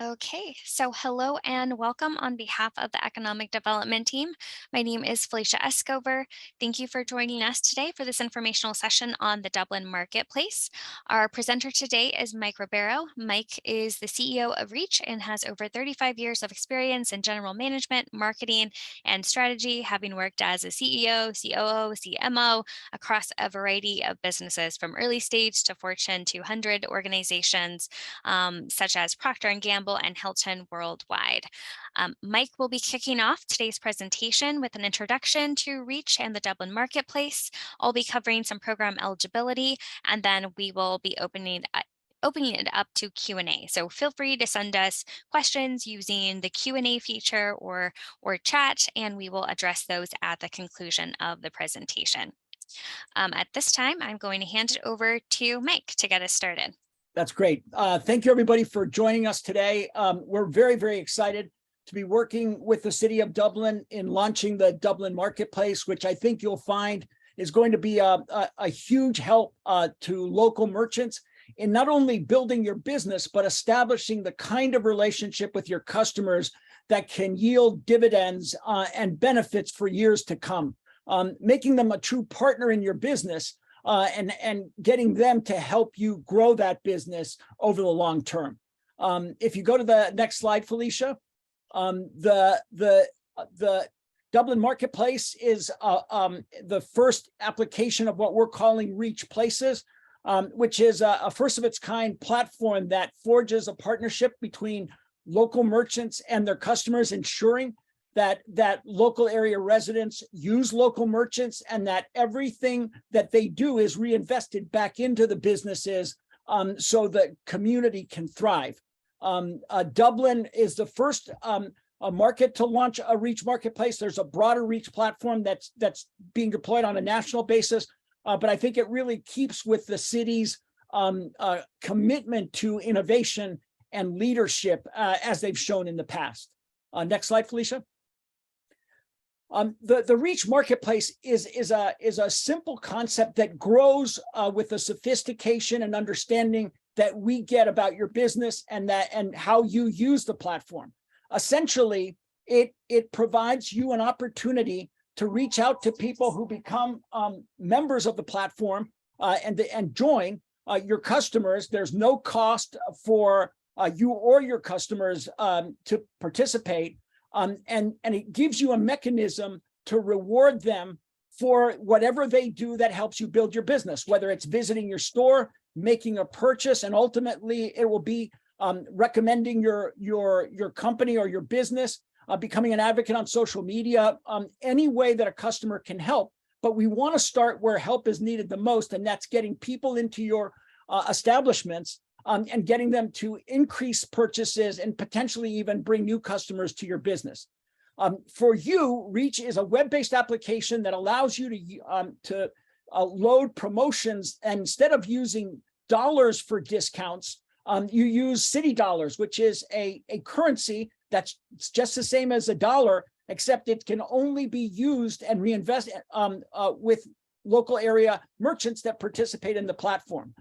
Okay, so hello and welcome on behalf of the Economic Development Team. My name is Felicia Escover. Thank you for joining us today for this informational session on the Dublin Marketplace. Our presenter today is Mike Ribeiro. Mike is the CEO of Reach and has over 35 years of experience in general management, marketing, and strategy, having worked as a CEO, COO, CMO across a variety of businesses from early stage to Fortune 200 organizations such as Procter& and Gamble and Hilton worldwide. Mike will be kicking off today's presentation with an introduction to Reach and the Dublin Marketplace. I'll be covering some program eligibility, and then we will be opening it up to Q&A. So feel free to send us questions using the Q&A feature or chat, and we will address those at the conclusion of the presentation. At this time, I'm going to hand it over to Mike to get us started. That's great. Thank you, everybody, for joining us today. We're very, very excited to be working with the city of Dublin in launching the Dublin Marketplace, which I think you'll find is going to be a huge help to local merchants in not only building your business, but establishing the kind of relationship with your customers that can yield dividends and benefits for years to come, making them a true partner in your business. And getting them to help you grow that business over the long term. If you go to the next slide, Felicia, the Dublin Marketplace is the first application of what we're calling Reach Places, which is a first of its kind platform that forges a partnership between local merchants and their customers, ensuring that local area residents use local merchants and that everything that they do is reinvested back into the businesses so the community can thrive. Dublin is the first market to launch a Reach Marketplace. There's a broader Reach platform that's being deployed on a national basis, but I think it really keeps with the city's commitment to innovation and leadership as they've shown in the past. Next slide, Felicia. The Reach Marketplace is a simple concept that grows with the sophistication and understanding that we get about your business and how you use the platform. Essentially, it provides you an opportunity to reach out to people who become members of the platform and join your customers. There's no cost for you or your customers to participate. And it gives you a mechanism to reward them for whatever they do that helps you build your business, whether it's visiting your store, making a purchase, and ultimately it will be recommending your company or your business, becoming an advocate on social media, any way that a customer can help. But we want to start where help is needed the most, and that's getting people into your establishments and getting them to increase purchases and potentially even bring new customers to your business. For you, Reach is a web-based application that allows you to load promotions, and instead of using dollars for discounts, you use city dollars, which is a currency that's just the same as a dollar, except it can only be used and reinvested with local area merchants that participate in the platform.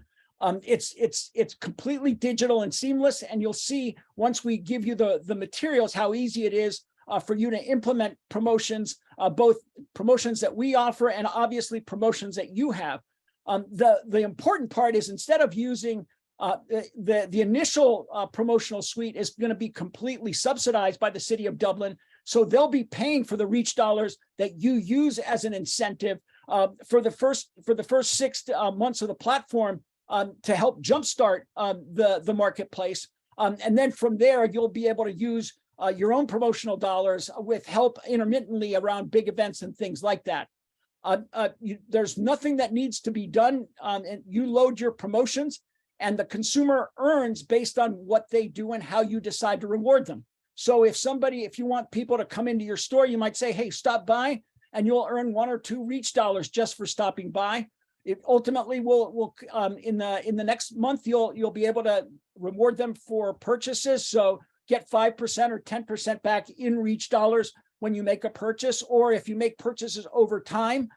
It's completely digital and seamless, and you'll see once we give you the materials how easy it is for you to implement promotions, both promotions that we offer and obviously promotions that you have. The important part is instead of using the initial promotional suite is going to be completely subsidized by the city of Dublin, so they'll be paying for the Reach dollars that you use as an incentive for the first 6 months of the platform. To help jumpstart the marketplace. And then from there, you'll be able to use your own promotional dollars with help intermittently around big events and things like that. There's nothing that needs to be done. And you load your promotions and the consumer earns based on what they do and how you decide to reward them. So if you want people to come into your store, you might say, hey, stop by, and you'll earn 1 or 2 Reach dollars just for stopping by. It ultimately will in the next month you'll be able to reward them for purchases. So get 5% or 10% back in Reach dollars when you make a purchase, or if you make purchases over time.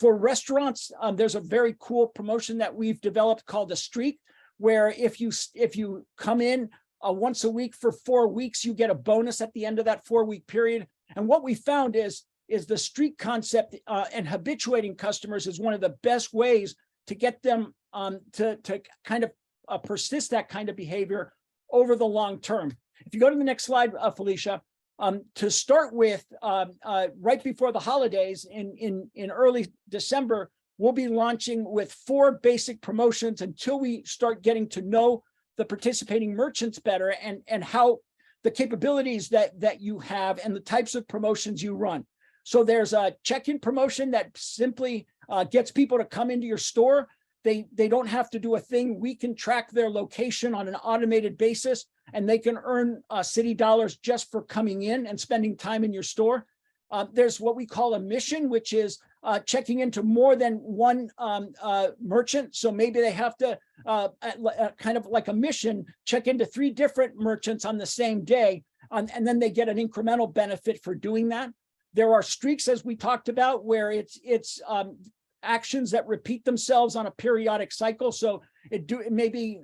For restaurants, there's a very cool promotion that we've developed called a streak, where if you come in once a week for 4 weeks. You get a bonus at the end of that 4-week period. And what we found is the streak concept and habituating customers is one of the best ways to get them to kind of persist that kind of behavior over the long term. If you go to the next slide, Felicia, to start with, right before the holidays in early December, we'll be launching with 4 basic promotions until we start getting to know the participating merchants better and how the capabilities that you have and the types of promotions you run. So there's a check-in promotion that simply gets people to come into your store. They don't have to do a thing. We can track their location on an automated basis, and they can earn city dollars just for coming in and spending time in your store. There's what we call a mission, which is checking into more than one merchant. So maybe they have to kind of like a mission, check into 3 different merchants on the same day, and then they get an incremental benefit for doing that. There are streaks, as we talked about, where it's actions that repeat themselves on a periodic cycle. So it may be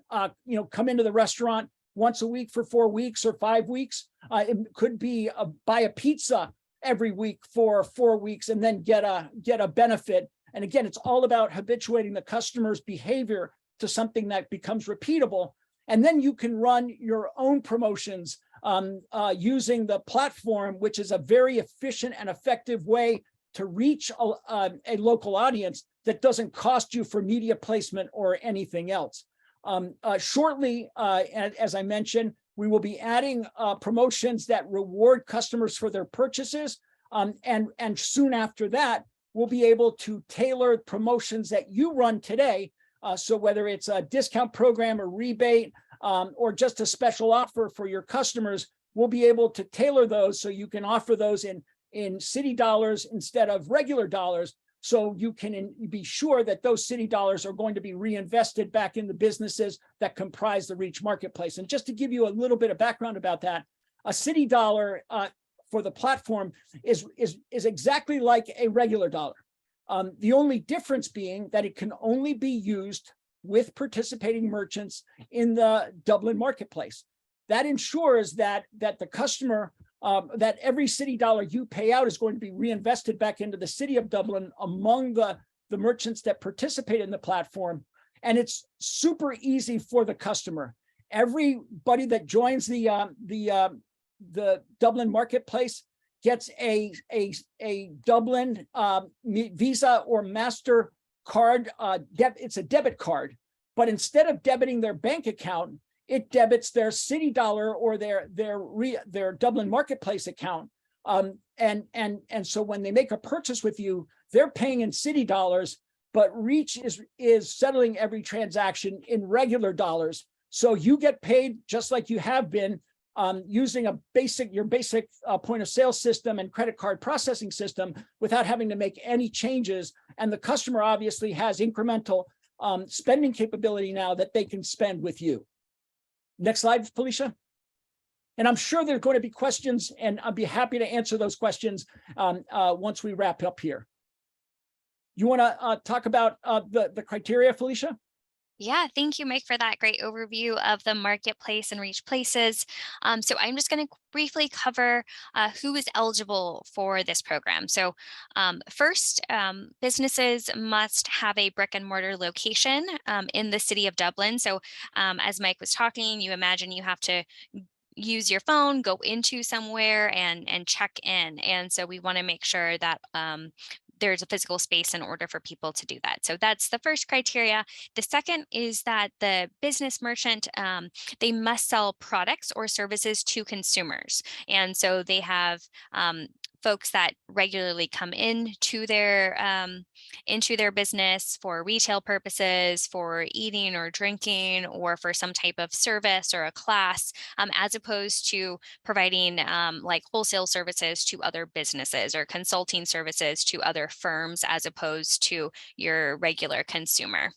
come into the restaurant once a week for 4 weeks or 5 weeks. It could be buy a pizza every week for 4 weeks and then get a benefit. And again, it's all about habituating the customer's behavior to something that becomes repeatable. And then you can run your own promotions using the platform, which is a very efficient and effective way to reach a local audience that doesn't cost you for media placement or anything else. Shortly, as I mentioned, we will be adding promotions that reward customers for their purchases. And soon after that, we'll be able to tailor promotions that you run today. So whether it's a discount program or rebate or just a special offer for your customers, we'll be able to tailor those so you can offer those in city dollars instead of regular dollars. So you can be sure that those city dollars are going to be reinvested back in the businesses that comprise the Reach Marketplace. And just to give you a little bit of background about that, a city dollar for the platform is exactly like a regular dollar. The only difference being that it can only be used with participating merchants in the Dublin Marketplace. That ensures that the customer that every city dollar you pay out is going to be reinvested back into the city of Dublin among the merchants that participate in the platform. And it's super easy for the customer. Everybody that joins the Dublin Marketplace gets a Dublin Visa or Master card. It's a debit card, but instead of debiting their bank account, it debits their city dollar or their Dublin Marketplace account. And so when they make a purchase with you, they're paying in city dollars, but Reach is settling every transaction in regular dollars. So you get paid just like you have been using your basic point of sale system and credit card processing system without having to make any changes. And the customer obviously has incremental spending capability now that they can spend with you. Next slide, Felicia. And I'm sure there are going to be questions, and I'll be happy to answer those questions once we wrap up here. You want to talk about the criteria, Felicia? Yeah, thank you, Mike, for that great overview of the marketplace and Reach Places. So I'm just going to briefly cover who is eligible for this program. So first, businesses must have a brick and mortar location in the city of Dublin. So as Mike was talking, you imagine you have to use your phone, go into somewhere and check in. And so we want to make sure that there's a physical space in order for people to do that. So that's the first criteria. The second is that the business merchant, they must sell products or services to consumers. And so they have folks that regularly come into their business for retail purposes, for eating or drinking, or for some type of service or a class, as opposed to providing like wholesale services to other businesses or consulting services to other firms, as opposed to your regular consumer.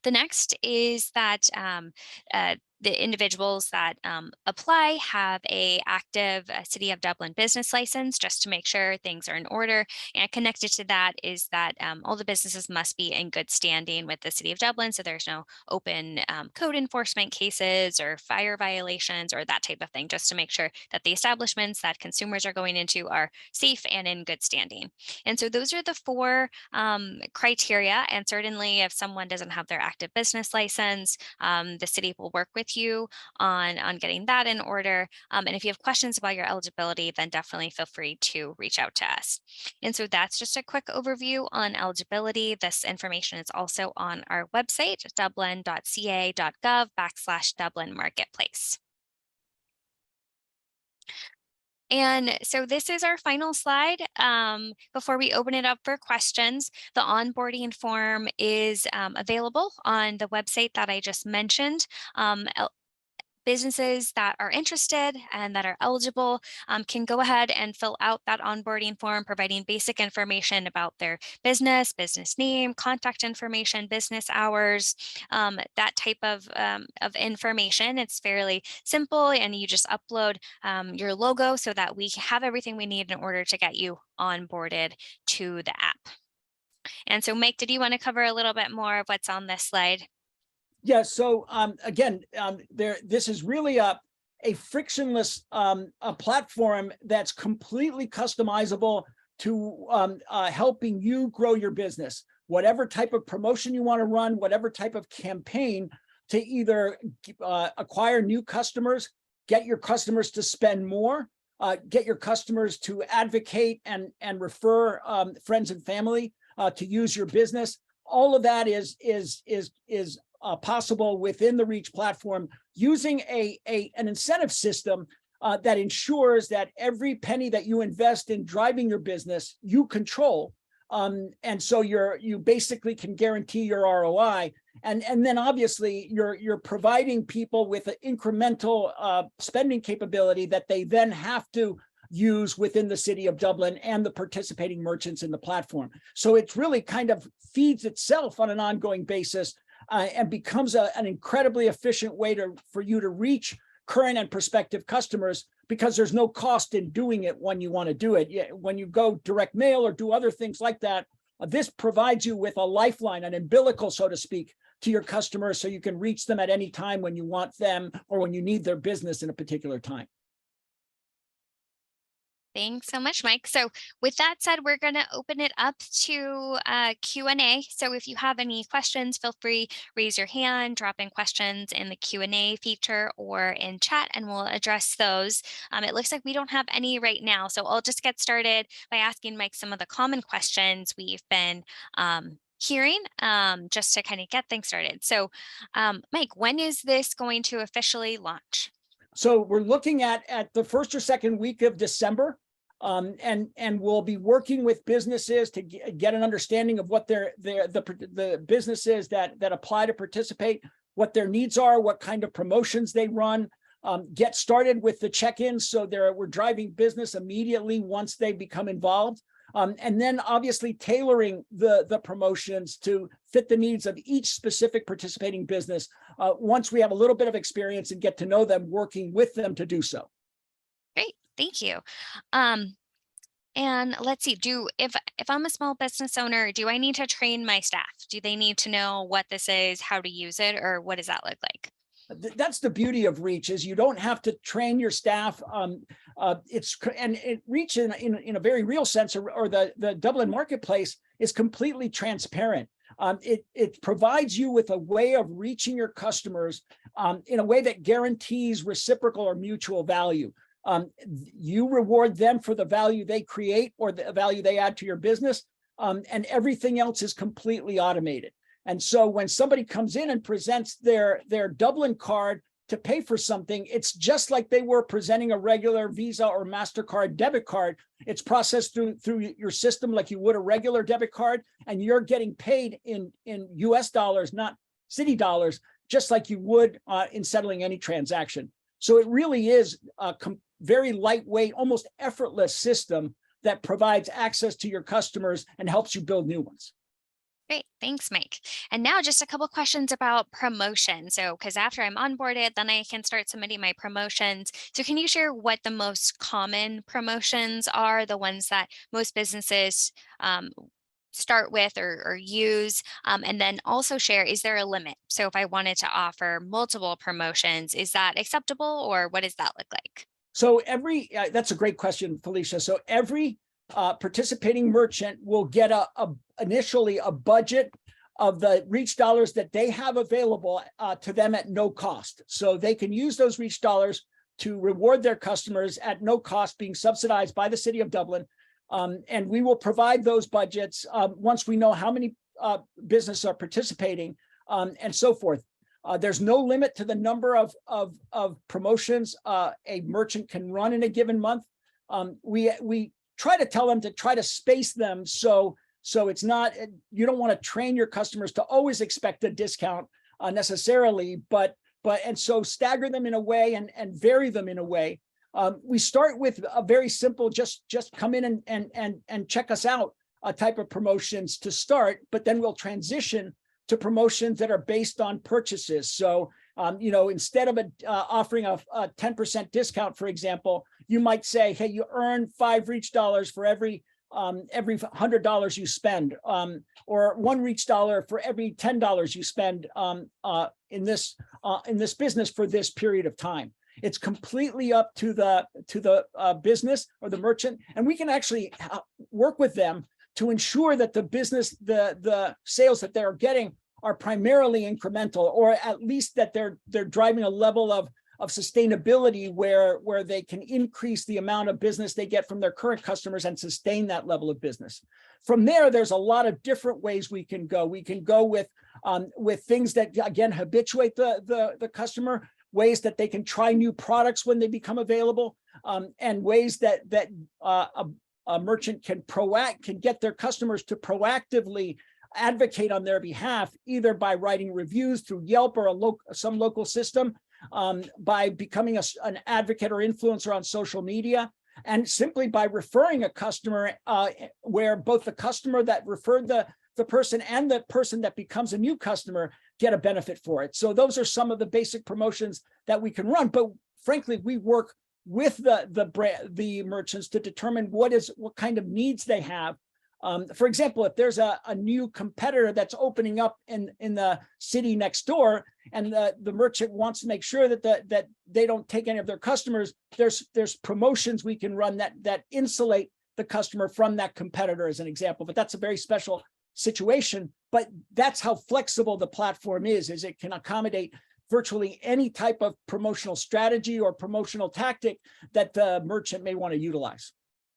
The next is that the individuals that apply have a active City of Dublin business license, just to make sure things are in order. And connected to that is that all the businesses must be in good standing with the City of Dublin, so there's no open code enforcement cases or fire violations or that type of thing, just to make sure that the establishments that consumers are going into are safe and in good standing. And so those are the four criteria. And certainly if someone doesn't have their active business license, the city will work with you on getting that in order. And if you have questions about your eligibility, then definitely feel free to reach out to us. And so that's just a quick overview on eligibility. This information is also on our website, dublin.ca.gov/Dublin Marketplace. And so this is our final slide. Before we open it up for questions, the onboarding form is available on the website that I just mentioned. Businesses that are interested and that are eligible can go ahead and fill out that onboarding form, providing basic information about their business, business name, contact information, business hours, that type of information. It's fairly simple, and you just upload your logo so that we have everything we need in order to get you onboarded to the app. And so, Mike, did you want to cover a little bit more of what's on this slide? Yeah. So again, this is really a frictionless a platform that's completely customizable to helping you grow your business. Whatever type of promotion you want to run, whatever type of campaign to either acquire new customers, get your customers to spend more, get your customers to advocate and refer friends and family to use your business. All of that is possible within the Reach platform, using an incentive system that ensures that every penny that you invest in driving your business, you control. And so you basically can guarantee your ROI. And then obviously you're providing people with an incremental spending capability that they then have to use within the City of Dublin and the participating merchants in the platform. So it's really kind of feeds itself on an ongoing basis. And becomes an incredibly efficient way for you to reach current and prospective customers, because there's no cost in doing it when you want to do it. When you go direct mail or do other things like that, this provides you with a lifeline, an umbilical, so to speak, to your customers, so you can reach them at any time when you want them or when you need their business in a particular time. Thanks so much, Mike. So with that said, we're going to open it up to Q&A. So if you have any questions, feel free, raise your hand, drop in questions in the Q&A feature or in chat, and we'll address those. It looks like we don't have any right now, so I'll just get started by asking Mike some of the common questions we've been hearing, just to kind of get things started. So Mike, when is this going to officially launch? So we're looking at the first or second week of December. And we'll be working with businesses to get an understanding of what the businesses that apply to participate, what their needs are, what kind of promotions they run. Get started with the check-ins, so we're driving business immediately once they become involved. And then obviously tailoring the promotions to fit the needs of each specific participating business once we have a little bit of experience and get to know them, working with them to do so. Great, thank you. And let's see, if I'm a small business owner, do I need to train my staff? Do they need to know what this is, how to use it, or what does that look like? That's the beauty of Reach, is you don't have to train your staff. Reach in a very real sense, or the Dublin Marketplace is completely transparent. It provides you with a way of reaching your customers in a way that guarantees reciprocal or mutual value. You reward them for the value they create or the value they add to your business, and everything else is completely automated. And so when somebody comes in and presents their Dublin card to pay for something, it's just like they were presenting a regular Visa or MasterCard debit card. It's processed through your system like you would a regular debit card, and you're getting paid in US dollars, not city dollars, just like you would in settling any transaction. So it really is a very lightweight, almost effortless system that provides access to your customers and helps you build new ones. Great. Thanks, Mike. And now just a couple questions about promotion. So, because after I'm onboarded, then I can start submitting my promotions. So, can you share what the most common promotions are, the ones that most businesses start with or use? And then also share, is there a limit? So, if I wanted to offer multiple promotions, is that acceptable or what does that look like? So that's a great question, Felicia. So every participating merchant will get initially a budget of the reach dollars that they have available to them at no cost. So they can use those reach dollars to reward their customers at no cost, being subsidized by the city of Dublin. And we will provide those budgets once we know how many businesses are participating and so forth. There's no limit to the number of promotions a merchant can run in a given month. We try to tell them to try to space them so it's not, you don't want to train your customers to always expect a discount necessarily, but and so stagger them in a way and vary them in a way. We start with a very simple, just come in and check us out type of promotions to start, but then we'll transition to promotions that are based on purchases. So, instead of offering a 10% discount, for example, you might say, hey, you earn 5 reach dollars for every $100 you spend, or 1 reach dollar for every $10 you spend in this business for this period of time. It's completely up to the business or the merchant, and we can actually work with them to ensure that the business, the sales that they're getting are primarily incremental, or at least that they're driving a level of sustainability where they can increase the amount of business they get from their current customers and sustain that level of business. From there, there's a lot of different ways we can go. We can go with things that, again, habituate the customer, ways that they can try new products when they become available, and ways that a merchant can get their customers to proactively advocate on their behalf, either by writing reviews through Yelp or some local system, by becoming an advocate or influencer on social media, and simply by referring a customer, where both the customer that referred the person and the person that becomes a new customer get a benefit for it. So those are some of the basic promotions that we can run. But frankly, we work with the merchants to determine what kind of needs they have. For example, if there's a new competitor that's opening up in the city next door, and the merchant wants to make sure that they don't take any of their customers, there's promotions we can run that insulate the customer from that competitor, as an example. But that's a very special situation. But that's how flexible the platform is it can accommodate virtually any type of promotional strategy or promotional tactic that the merchant may want to utilize.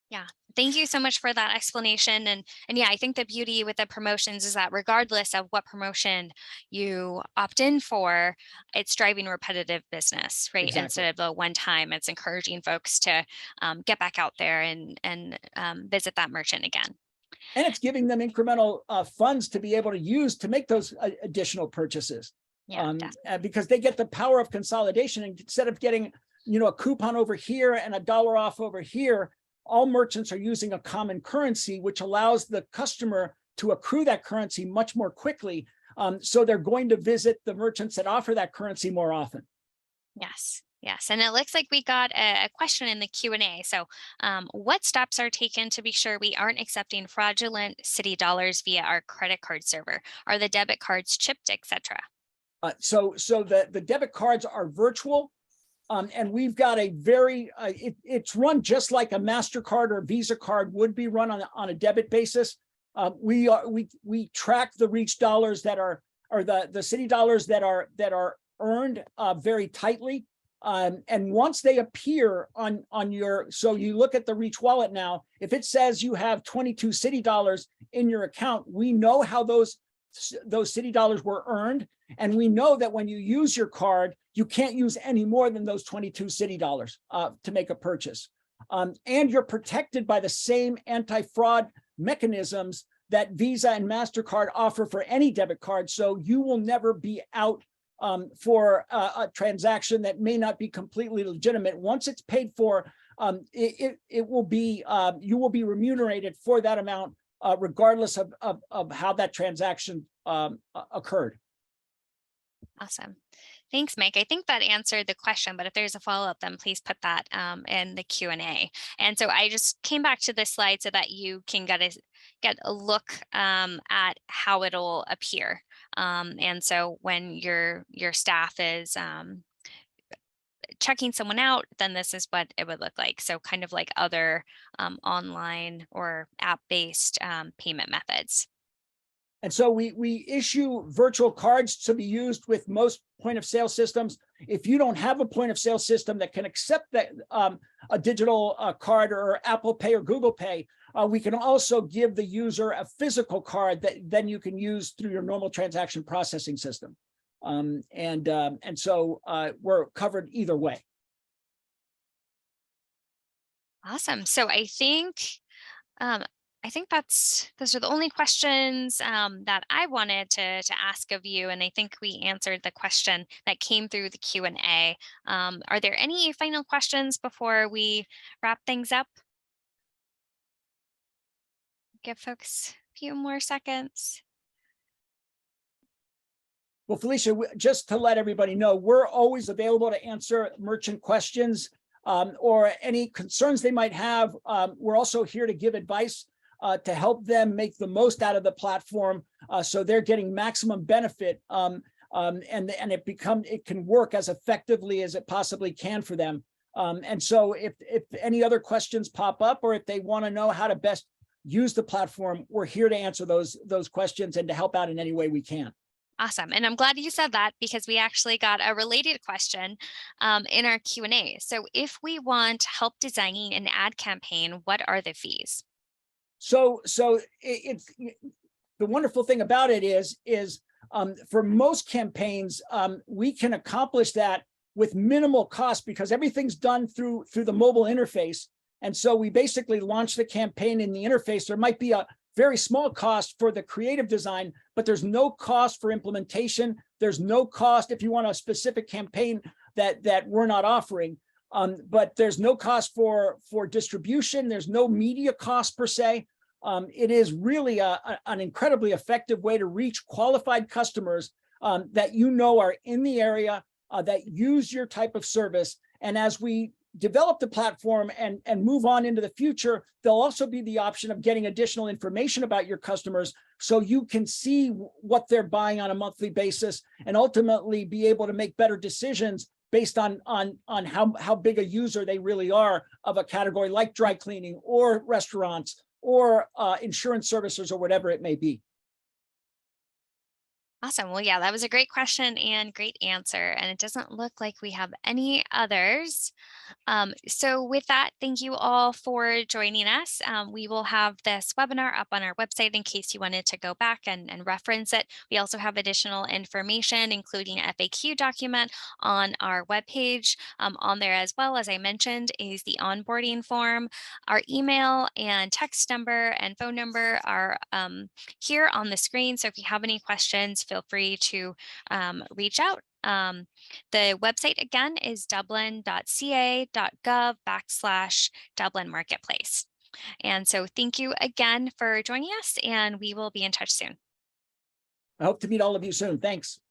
Yeah. Thank you so much for that explanation. And yeah, I think the beauty with the promotions is that regardless of what promotion you opt in for, it's driving repetitive business, right? Exactly. Instead of the one time, it's encouraging folks to get back out there and visit that merchant again. And it's giving them incremental funds to be able to use to make those additional purchases. Yeah, Because they get the power of consolidation. And instead of getting, a coupon over here and $1 off over here, all merchants are using a common currency, which allows the customer to accrue that currency much more quickly. So they're going to visit the merchants that offer that currency more often. Yes. Yes. And it looks like we got a question in the Q&A. So what steps are taken to be sure we aren't accepting fraudulent city dollars via our credit card server? Are the debit cards chipped, etc.? So the debit cards are virtual. And we've got a very, it's run just like a MasterCard or Visa card would be run on a debit basis. We track the reach dollars that are, or the city dollars that are earned very tightly. And once they appear on your, so you look at the Reach wallet now, if it says you have 22 city dollars in your account, we know how those city dollars were earned. And we know that when you use your card, you can't use any more than those 22 city dollars to make a purchase. And you're protected by the same anti-fraud mechanisms that Visa and MasterCard offer for any debit card. So you will never be out for a transaction that may not be completely legitimate. Once it's paid for, it will be, you will be remunerated for that amount regardless of how that transaction occurred. Awesome. Thanks, Mike. I think that answered the question, but if there's a follow-up, then please put that in the Q&A. And so I just came back to this slide so that you can get a look at how it'll appear. And so when your staff is checking someone out, then this is what it would look like. So kind of like other online or app-based payment methods. And so we issue virtual cards to be used with most point of sale systems. If you don't have a point of sale system that can accept that a digital card or Apple Pay or Google Pay, we can also give the user a physical card that then you can use through your normal transaction processing system. And so we're covered either way. Awesome. So I think those are the only questions that I wanted to ask of you, and I think we answered the question that came through the Q&A. Are there any final questions before we wrap things up? Give folks a few more seconds. Well, Felicia, just to let everybody know, we're always available to answer merchant questions or any concerns they might have. We're also here to give advice to help them make the most out of the platform, so they're getting maximum benefit, and it can work as effectively as it possibly can for them. And so if any other questions pop up, or if they want to know how to best use the platform, we're here to answer those questions and to help out in any way we can. Awesome. And I'm glad you said that, because we actually got a related question in our Q&A. So if we want help designing an ad campaign, what are the fees? So it's the wonderful thing about it is for most campaigns, we can accomplish that with minimal cost, because everything's done through the mobile interface. And so we basically launch the campaign in the interface. There might be a very small cost for the creative design, but there's no cost for implementation. There's no cost if you want a specific campaign that we're not offering. But there's no cost for distribution. There's no media cost per se. It is really an incredibly effective way to reach qualified customers that are in the area, that use your type of service. And as we develop the platform and move on into the future, there'll also be the option of getting additional information about your customers, so you can see what they're buying on a monthly basis and ultimately be able to make better decisions based on how big a user they really are of a category like dry cleaning or restaurants or insurance services or whatever it may be. Awesome. Well, yeah, that was a great question and great answer. And it doesn't look like we have any others. So with that, thank you all for joining us. We will have this webinar up on our website in case you wanted to go back and reference it. We also have additional information, including an FAQ document on our webpage. On there as well, as I mentioned, is the onboarding form. Our email and text number and phone number are here on the screen. So if you have any questions, feel free to reach out. The website again is dublin.ca.gov/Dublin Marketplace. And so thank you again for joining us, and we will be in touch soon. I hope to meet all of you soon. Thanks.